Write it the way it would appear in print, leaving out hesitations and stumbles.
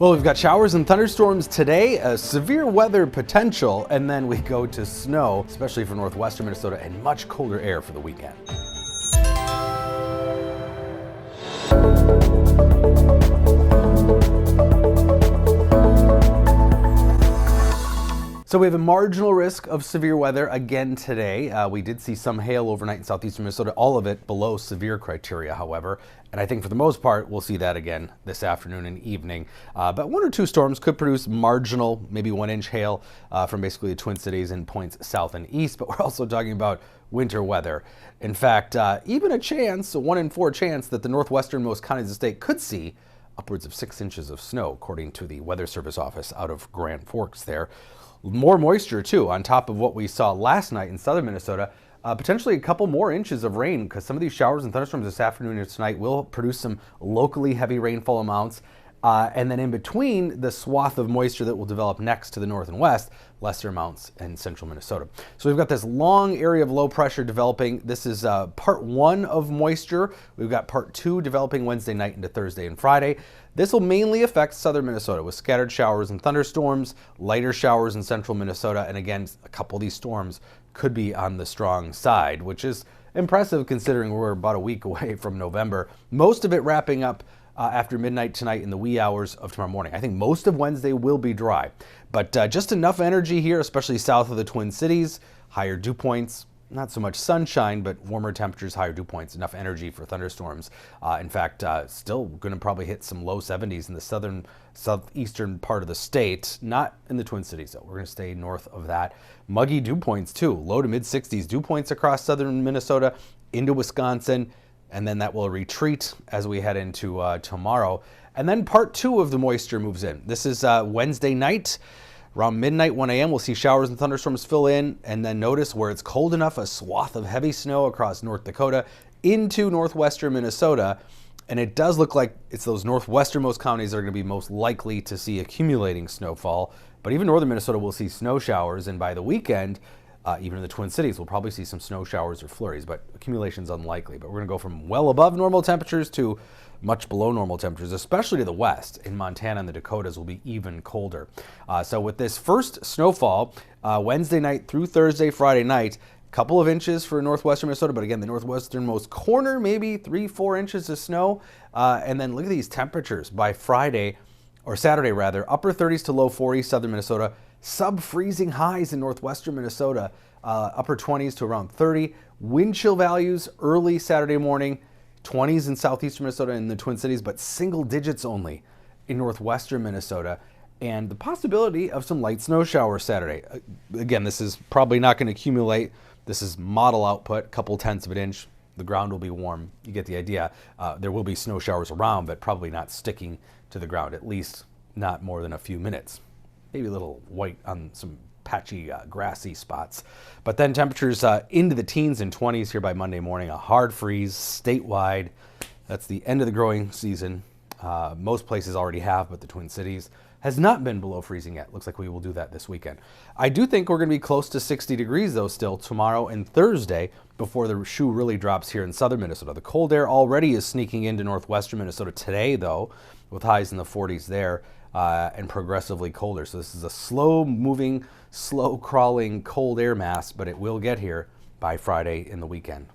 Well, we've got showers and thunderstorms today, a severe weather potential, and then we go to snow, especially for northwestern Minnesota, and much colder air for the weekend. So we have a marginal risk of severe weather again today. We did see some hail overnight in southeastern Minnesota, all of it below severe criteria, however. And I think for the most part, we'll see that again this afternoon and evening. But one or two storms could produce marginal, maybe 1-inch hail from basically the Twin Cities and points south and east. But we're also talking about winter weather. In fact, even a chance, a 1 in 4 chance that the northwesternmost counties of the state could see upwards of 6 inches of snow, according to the Weather Service office out of Grand Forks there. More moisture, too, on top of what we saw last night in southern Minnesota. Potentially a couple more inches of rain because some of these showers and thunderstorms this afternoon and tonight will produce some locally heavy rainfall amounts. And then in between the swath of moisture that will develop next to the north and west, lesser amounts in central Minnesota. So we've got this long area of low pressure developing. This is part 1 of moisture. We've got part 2 developing Wednesday night into Thursday and Friday. This will mainly affect southern Minnesota with scattered showers and thunderstorms, lighter showers in central Minnesota, and again, a couple of these storms could be on the strong side, which is impressive considering we're about a week away from November. Most of it wrapping up after midnight tonight in the wee hours of tomorrow morning. I think most of Wednesday will be dry, but just enough energy here, especially south of the Twin Cities, higher dew points, not so much sunshine, but warmer temperatures, higher dew points, enough energy for thunderstorms. In fact, still going to probably hit some low 70s in the southeastern part of the state, not in the Twin Cities, though. We're going to stay north of that. Muggy dew points, too. Low to mid 60s dew points across southern Minnesota into Wisconsin, and then that will retreat as we head into tomorrow. And then part 2 of the moisture moves in. This is Wednesday night. Around midnight, 1 a.m., we'll see showers and thunderstorms fill in, and then notice where it's cold enough, a swath of heavy snow across North Dakota into northwestern Minnesota. And it does look like it's those northwesternmost counties that are going to be most likely to see accumulating snowfall. But even northern Minnesota will see snow showers, and by the weekend, even in the Twin Cities, we'll probably see some snow showers or flurries, but accumulation's unlikely. But we're going to go from well above normal temperatures to much below normal temperatures, especially to the west. In Montana and the Dakotas will be even colder. So with this first snowfall, Wednesday night through Thursday, Friday night, a couple of inches for northwestern Minnesota, but again, the northwesternmost corner, maybe 3-4 inches of snow. And then look at these temperatures by Friday, or Saturday rather, upper 30s to low 40s, southern Minnesota, sub-freezing highs in northwestern Minnesota, upper 20s to around 30. Wind chill values early Saturday morning, 20s in southeastern Minnesota and the Twin Cities, but single digits only in northwestern Minnesota. And the possibility of some light snow showers Saturday. Again, this is probably not going to accumulate. This is model output, a couple tenths of an inch. The ground will be warm. You get the idea. There will be snow showers around, but probably not sticking to the ground, at least not more than a few minutes. Maybe a little white on some patchy grassy spots. But then temperatures into the teens and 20s here by Monday morning. A hard freeze statewide. That's the end of the growing season. Most places already have, but the Twin Cities has not been below freezing yet. Looks like we will do that this weekend. I do think we're going to be close to 60 degrees, though, still tomorrow and Thursday before the shoe really drops here in southern Minnesota. The cold air already is sneaking into northwestern Minnesota today, though, with highs in the 40s there. And progressively colder. So this is a slow-moving, slow-crawling cold air mass, but it will get here by Friday in the weekend.